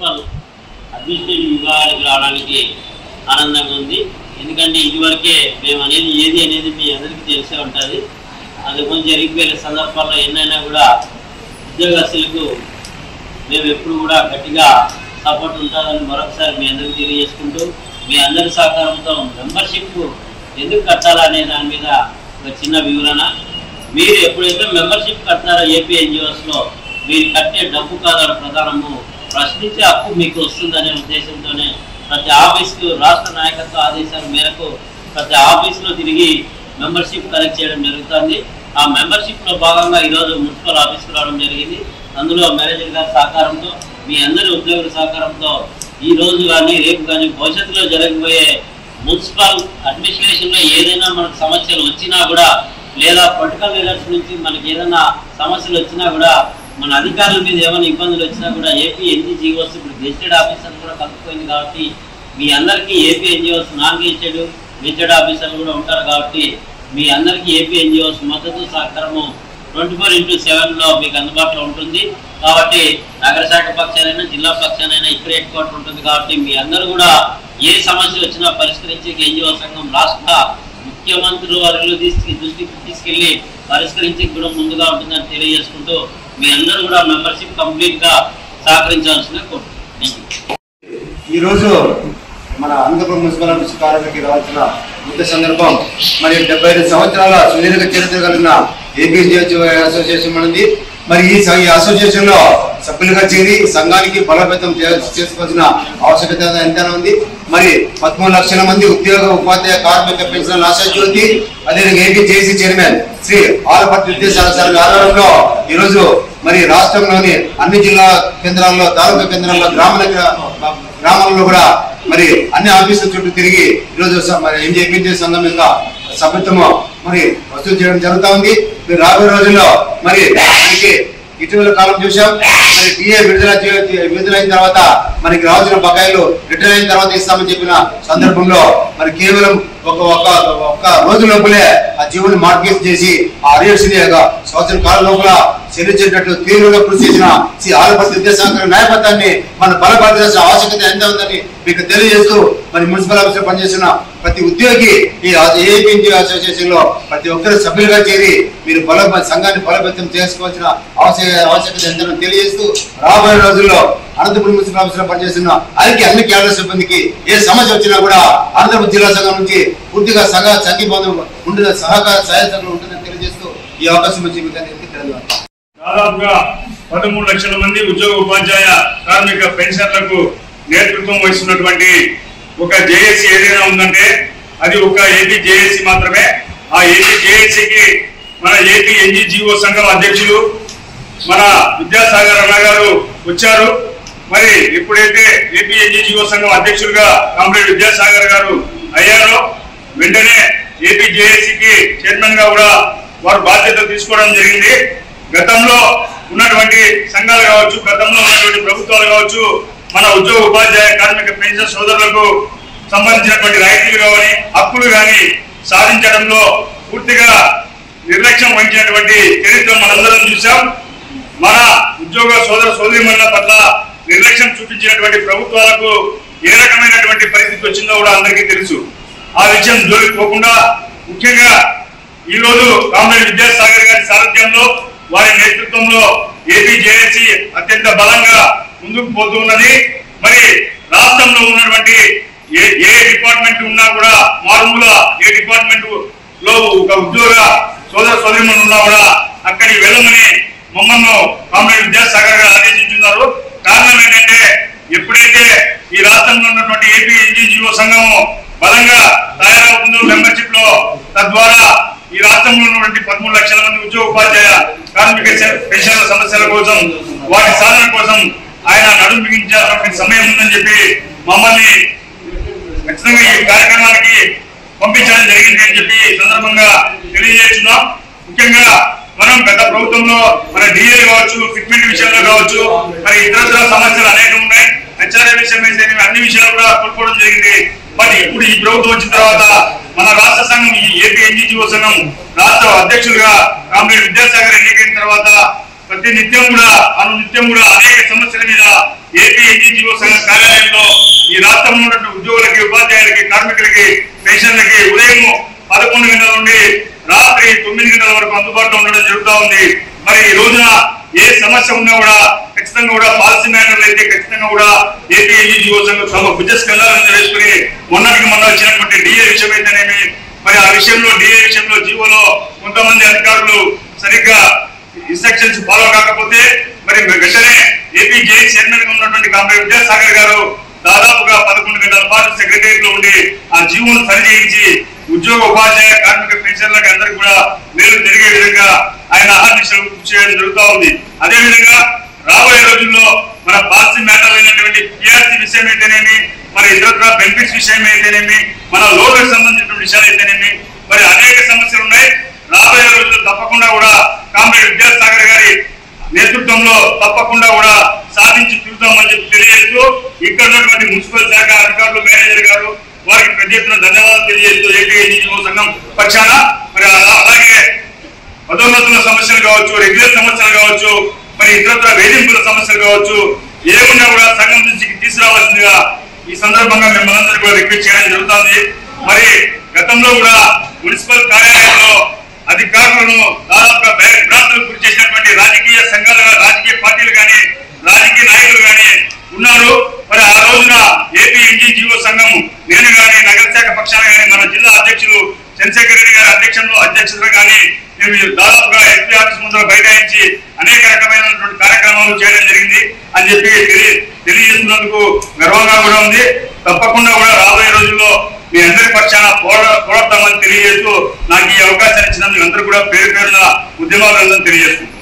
Municipal administrative విభాగానికి రావడానికి ఆనందంగా ఉంది. ఎందుకంటే ఇదివరకే మేము అనేది ఏది అనేది మీ అందరికీ తెలిసే ఉంటుంది. అది కొంచెం జరిగిపోయిన సందర్భాల్లో ఎన్నైనా కూడా ఉద్యోగస్తులకు మేము ఎప్పుడు కూడా గట్టిగా సపోర్ట్ ఉంటుందని మరొకసారి మీ అందరికీ తెలియజేసుకుంటూ, మీ అందరి సహకారంతో మెంబర్షిప్ ఎందుకు కట్టాలనే దాని మీద ఒక చిన్న వివరణ. మీరు ఎప్పుడైతే మెంబర్షిప్ కట్టారో ఏపీ ఎన్జిఓస్లో మీరు కట్టే డబ్బు కాదని ప్రధానము ప్రశ్నించే హక్కు మీకు వస్తుందనే ఉద్దేశంతోనే ప్రతి ఆఫీస్కు రాష్ట్ర నాయకత్వ ఆదేశాల మేరకు ప్రతి ఆఫీస్లో తిరిగి మెంబర్షిప్ కలెక్ట్ చేయడం జరుగుతుంది. ఆ మెంబర్షిప్లో భాగంగా ఈరోజు మున్సిపల్ ఆఫీస్కి రావడం జరిగింది. అందులో మేనేజర్ గారి సహకారంతో, మీ అందరి ఉద్యోగుల సహకారంతో ఈ రోజు కానీ రేపు కానీ భవిష్యత్తులో జరగబోయే మున్సిపల్ అడ్మినిస్ట్రేషన్లో ఏదైనా మనకు సమస్యలు వచ్చినా కూడా, లేదా పొలిటికల్ లీడర్స్ నుంచి మనకి ఏదైనా సమస్యలు వచ్చినా కూడా, మన అధికారుల మీద ఏమైనా ఇబ్బందులు వచ్చినా కూడా ఏపీ ఎన్జిఓస్ ఇప్పుడు గెజిటెడ్ ఆఫీసర్లు కూడా కలుపుకోయింది కాబట్టి మీ అందరికీ ఏపీ ఎన్జిఓస్ నాన్ గెజిటెడ్ ఆఫీసర్లు కూడా ఉంటారు కాబట్టి మీ అందరికీ ఏపీ ఎన్జిఓస్ మద్దతు సహకారము 24/7లో మీకు అందుబాటులో ఉంటుంది. కాబట్టి నగర శాఖ పక్షానైనా జిల్లా పక్షానైనా ఇక్కడ హెడ్ క్వార్టర్ ఉంటుంది కాబట్టి మీ అందరూ కూడా ఏ సమస్య వచ్చినా పరిష్కరించే ఎన్జిఓ సంఘం రాష్ట్ర ముఖ్యమంత్రి వారిలో దృష్టికి తీసుకెళ్లి పరిష్కరించే కూడా ముందుగా ఉంటుందని తెలియజేసుకుంటూ మీ అందరూ కూడా మెంబర్షిప్ కంప్లీట్గా సహకరించాల్సిన కోరుతున్నాను. ఈరోజు మన అనంతపురం మున్సిపల్ ఆఫీస్ కార్యాలయానికి రావాల్సిన ముఖ్య సందర్భం మరి 75 సంవత్సరాల సుదీర్ఘ చరిత్ర కలిగిన ఏపీ అసోసియేషన్ మనది. మరి ఈ అసోసియేషన్ లో సభ్యులుగా చేరి సంఘానికి బలోపేతం చేసుకోవాల్సిన ఆవశ్యకత ఎంతైనా ఉంది. మరి 13 లక్షల మంది ఉద్యోగ ఉపాధ్యాయ కార్మిక పెన్షన్ ఆశాజ్యోతి, అదేవిధంగా AP JAC chairman Shri Alaparthi Vidyasagar sir ఆధ్వర్యంలో ఈరోజు మరి రాష్ట్రంలోని అన్ని జిల్లా కేంద్రాల్లో, తాలూకా కేంద్రాల్లో, గ్రామాల్లో కూడా మరి అన్ని ఆఫీసుల చుట్టూ తిరిగి ఈరోజు మరి ఎంజేపీ సంఘం యొక్క సభ్యత్వము మరి వసూలు చేయడం జరుగుతూ ఉంది. మీరు రాబోయే రోజుల్లో మరి మనకి ఇటీవల కాలం చూసాం, మరి టీఏ విడుదలైన తర్వాత మనకి రావాల్సిన బకాయిలు రిటైర్ అయిన తర్వాత ఇస్తామని చెప్పిన సందర్భంలో మరి కేవలం ఒక రోజు లోపలే ఆ జీవుని మార్కెట్ చేసి ఆ అరియర్స్ సంవత్సరం కాలం లోపల చెల్లించేటట్టు తీవ్రంగా కృషి చేసిన శ్రీ ఆలపర్తి విద్యాసాగర్ నాయకత్వాన్ని మనం బలపరచాల్సిన ఆవశ్యకత ఎంత ఉందని మీకు తెలియజేస్తూ, మరి మున్సిపల్ ఆఫీస్ లో పనిచేసిన ప్రతి ఉద్యోగి ఈ ఏపీ అసోసియేషన్ లో ప్రతి ఒక్కరు సభ్యులుగా చేరి మీరు సంఘాన్ని బలోపేతం చేసుకోవాల్సిన ఆవశ్యకత ఎంతనో తెలియజేస్తూ, రాబోయే రోజుల్లో అనంతపురం మున్సిపల్ ఆఫీస్ లో పనిచేస్తున్న అన్ని కేడర్ సిబ్బందికి ఏ సమస్య వచ్చినా కూడా అనంతపురం జిల్లా సంఘం నుంచి పూర్తిగా సంఘీభావం ఉండే సహకార సహాయతలు ఉంటుందని తెలియజేస్తూ ఈ అవకాశం వచ్చి మీకు తెలియదు. దాదాపుగా 13 లక్షల మంది ఉద్యోగ ఉపాధ్యాయ కార్మిక పెన్షన్లకు నేతృత్వం వహిస్తున్నటువంటి ఒక జేఏసీ ఏదైనా ఉందంటే అది ఒక ఏపీ జేఏసీ మాత్రమే. ఆ ఏపీ జేఏసీకి మన ఏపీ ఎన్జిఓ సంఘం అధ్యక్షులు మన విద్యాసాగర్ అన్న గారు వచ్చారు. మరి ఎప్పుడైతే ఏపీ ఎన్జిఓ సంఘం అధ్యక్షులుగా కామ్రేడ్ విద్యాసాగర్ గారు అయ్యారో వెంటనే ఏపీ జేఏసీకి చైర్మన్ గా కూడా వారు బాధ్యతలు తీసుకోవడం జరిగింది. గతంలో ఉన్నటువంటి సంఘాలు కావచ్చు, గతంలో ఉన్నటువంటి ప్రభుత్వాలు కావచ్చు, మన ఉద్యోగ ఉపాధ్యాయ కార్మిక పెన్షన్ సోదరులకు సంబంధించినటువంటి రాయితీలు కానీ హక్కులు కానీ సాధించడంలో పూర్తిగా నిర్లక్ష్యం వహించినటువంటి చరిత్ర మనందరం చూసాం. మన ఉద్యోగ సోదరీమణుల పట్ల నిర్లక్ష్యం చూపించినటువంటి ప్రభుత్వాలకు ఏ రకమైనటువంటి పరిస్థితి వచ్చిందో కూడా అందరికీ తెలుసు. ఆ విషయం జోలికి పోకుండా ముఖ్యంగా ఈ రోజు కామ్రేడ్ విద్యాసాగర్ గారి సారథ్యంలో, వారి నేతృత్వంలో ఏపీ జేఏసీ అత్యంత బలంగా ముందుకు పోతున్నది. మరి రాష్ట్రంలో ఉన్నటువంటి ఏ డిపార్ట్మెంట్ ఉన్నా కూడా మారుమూల ఏ డిపార్ట్మెంట్ లో ఒక ఉద్యోగ సోదరీమణులు ఉన్నా కూడా అక్కడికి వెళ్ళమని మమ్మల్ని కామ్రేడ్ విద్యాసాగర్ గారు ఆదేశించున్నారు. కారణం ఏంటంటే ఎప్పుడైతే ఈ రాష్ట్రంలో ఉన్నటువంటి ఏపీ ఎన్జిఓ సంఘము బలంగా తయారవుతుందో మెంబర్షిప్ లో, తద్వారా ఈ రాష్ట్రంలో ఉన్నటువంటి 13 లక్షల మంది ఉద్యోగ ఉపాధ్యాయ కార్మిక పెన్షన్ల సమస్యల కోసం, వాటి సాధన కోసం ఆయన నడుం బిగించాల్సిన సమయం ఉందని చెప్పి మమ్మల్ని ఖచ్చితంగా ఈ కార్యక్రమానికి పంపించడం జరిగింది అని చెప్పి సందర్భంగా తెలియజేస్తున్నాం. ముఖ్యంగా మనం గత ప్రభుత్వంలో మన డిఏ కావచ్చు, ఫిట్మెంట్ విషయంలో కావచ్చు, మరి ఇతర సమస్యలు అనేక ఉన్నాయి. హెచ్ఆర్ఏ విషయం అయితే అన్ని విషయాలు కూడా కోల్పోవడం జరిగింది. మరి ఇప్పుడు ఈ ప్రభుత్వం వచ్చిన తర్వాత మన రాష్ట్ర సంఘం, ఈ ఏపీ ఎన్జిఓ సంఘం రాష్ట్ర అధ్యక్షులుగా కామ్రేడ్ విద్యాసాగర్ ఎన్నికైన తర్వాత ప్రతి నిత్యం కూడా అనేక సమస్యల మీద ఏపీ ఎన్జిఓ సంఘ కార్యాలయంలో ఈ రాష్ట్రంలో ఉన్నటువంటి ఉద్యోగులకి, ఉపాధ్యాయులకి, కార్మికులకి, పెన్షన్లకి ఉదయం 11 గంటల నుండి రాత్రి 9 గంటల వరకు అందుబాటులో ఉండడం జరుగుతూ ఉంది. మరి ఈ రోజున ఏ సమస్య ఉన్నా కూడా ఖచ్చితంగా కూడా పాలసీ మ్యాటర్లు అయితే ఖచ్చితంగా కూడా ఏపీ ఎన్జిఓ సంఘం తమ బిజినెస్ కళ్ళాలని వేసుకుని మొన్న వచ్చినటువంటి డిఏ విషయం అయితేనేమి, మరి ఆ విషయంలో డిఏ విషయంలో జీవోలో కొంతమంది అధికారులు సరిగ్గా ఇన్స్ట్రక్షన్స్ ఫాలో కాకపోతే మరి వెంటనే ఏపీ జేఏసీ చైర్మన్ గా ఉన్నటువంటి కామ్రేడ్ విద్యాసాగర్ గారు దాదాపుగా 11 గంటల పాటు సెక్రటరియట్ లో ఉండి ఆ జీవోను సరిచేయించి ఉద్యోగ, ఉపాధ్యాయ, కార్మిక, పెన్షన్లకు అందరికీ కూడా మేలు జరిగే విధంగా ఆయన అహర్నిశలు కృషి చేయడం జరుగుతూ ఉంది. అదేవిధంగా రాబోయే రోజుల్లో మన పాలసీ మ్యాటర్ అయినటువంటి పిఆర్సీ విషయం అయితేనేమి, మరి ఇతర బెనిఫిట్స్ విషయం అయితేనేమి, మన లోన్లకు సంబంధించిన విషయాలు అయితేనేమి, మరి అనేక సమస్యలు ఉన్నాయి. రాబోయే రోజుల్లో తప్పకుండా కూడా కామ్రేడ్ విద్యాసాగర్ గారి నేతృత్వంలో తప్పకుండా కూడా సాధించి తీరుతామని చెప్పి తెలియజేస్తూ ఇక్కడ ఉన్నటువంటి మున్సిపల్ శాఖ అధికారులు, మేనేజర్ గారు వారికి పెద్ద ఎత్తున ధన్యవాదాలు తెలియజేస్తూ ఏపీ ఎన్జిఓ సంఘం పక్షాన మరి అలాగే పదోన్నతుల సమస్యలు కావచ్చు, రెగ్యులర్ సమస్యలు కావచ్చు, మరి ఇతరత్ర వేధింపుల సమస్యలు కావచ్చు, ఏమున్నా కూడా సంఘం దృష్టికి తీసుకురావాల్సిందిగా ఈ సందర్భంగా మిమ్మల్ని కూడా రిక్వెస్ట్ చేయడం జరుగుతుంది. మరి గతంలో కూడా మున్సిపల్ కార్యాలయంలో అధికారులను దాదాపుగా భ్రాంతులకు గురి చేసినటువంటి రాజకీయ సంఘాలు, రాజకీయ పార్టీలు కానీ, రాజకీయ నాయకులు కానీ ఉన్నారు. మరి ఆ రోజున ఏపీ ఎన్జిఓ సంఘం నేను కానీ, నగర శాఖ పక్షాన కానీ, మన జిల్లా అధ్యక్షులు చంద్రశేఖర్ రెడ్డి గారి అధ్యక్షతలు కానీ మేము దాదాపుగా ఎస్పీ ఆఫీస్ ముందు బైఠాయించి అనేక రకమైనటువంటి కార్యక్రమాలు చేయడం జరిగింది అని చెప్పి తెలియజేస్తున్నందుకు గర్వంగా కూడా ఉంది. తప్పకుండా కూడా రాబోయే రోజుల్లో మీ అందరి పక్షాన పోరాడతామని తెలియజేస్తూ నాకు ఈ అవకాశాన్ని ఇచ్చినందుకు అందరూ కూడా పేరు పేరున ఉద్యమాలను తెలియజేస్తుంది.